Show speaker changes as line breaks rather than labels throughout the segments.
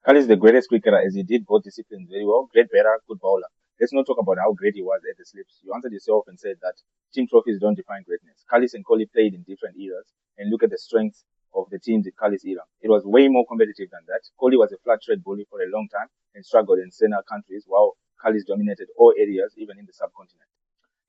Kallis is the greatest cricketer as he did both disciplines very well. Great batter, good bowler. Let's not talk about how great he was at the slips. You answered yourself and said that team trophies don't define greatness. Kallis and Kohli played in different eras, and look at the strengths of the teams in Kallis' era. It was way more competitive than that. Kohli was a flat trade bully for a long time and struggled in Sena countries, while Kallis dominated all areas, even in the subcontinent.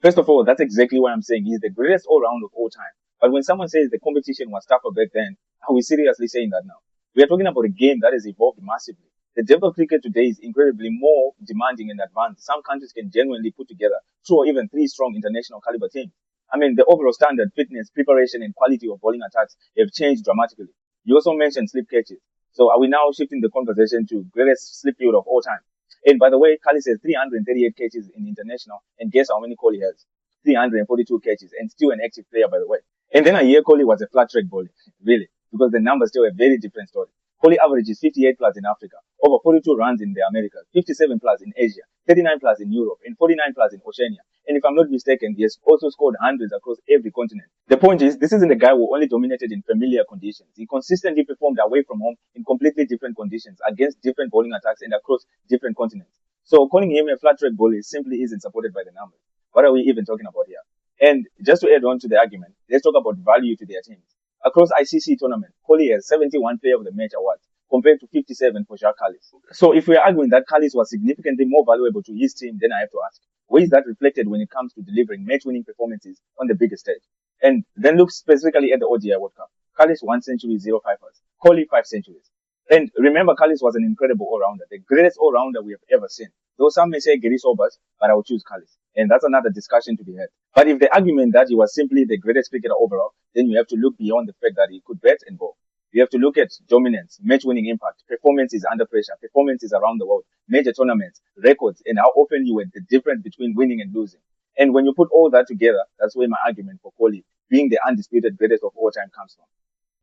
First of all, that's exactly what I'm saying. He's the greatest all-round of all time. But when someone says the competition was tougher back then, are we seriously saying that now? We are talking about a game that has evolved massively. The depth of cricket today is incredibly more demanding and advanced. Some countries can genuinely put together two or even three strong international caliber teams. I mean, the overall standard, fitness, preparation, and quality of bowling attacks have changed dramatically. You also mentioned slip catches. So are we now shifting the conversation to greatest slip field of all time? And by the way, Kallis has 338 catches in international, and guess how many Kohli has? 342 catches, and still an active player, by the way. And then a year Kohli was a flat track bowler, really, because the numbers tell a very different story. Kohli averages 58 plus in Africa, over 42 runs in the Americas, 57 plus in Asia, 39 plus in Europe, and 49 plus in Oceania. And if I'm not mistaken, he has also scored hundreds across every continent. The point is, this isn't a guy who only dominated in familiar conditions. He consistently performed away from home in completely different conditions, against different bowling attacks and across different continents. So calling him a flat track bowler simply isn't supported by the numbers. What are we even talking about here? And just to add on to the argument, let's talk about value to their teams. Across ICC tournament, Kohli has 71 Player of the Match awards compared to 57 for Jacques Kallis. So if we're arguing that Kallis was significantly more valuable to his team, then I have to ask, where is that reflected when it comes to delivering match-winning performances on the biggest stage? And then look specifically at the ODI World Cup. Kallis 1 century, 0 fifers. Kohli 5 centuries. And remember, Kallis was an incredible all-rounder, the greatest all-rounder we have ever seen. Though some may say Gary Sobers, but I will choose Kallis. And that's another discussion to be had. But if the argument that he was simply the greatest cricketer overall, then you have to look beyond the fact that he could bat and bowl. You have to look at dominance, match-winning impact, performances under pressure, performances around the world, major tournaments, records, and how often you were the difference between winning and losing. And when you put all that together, that's where my argument for Kohli being the undisputed greatest of all time comes from.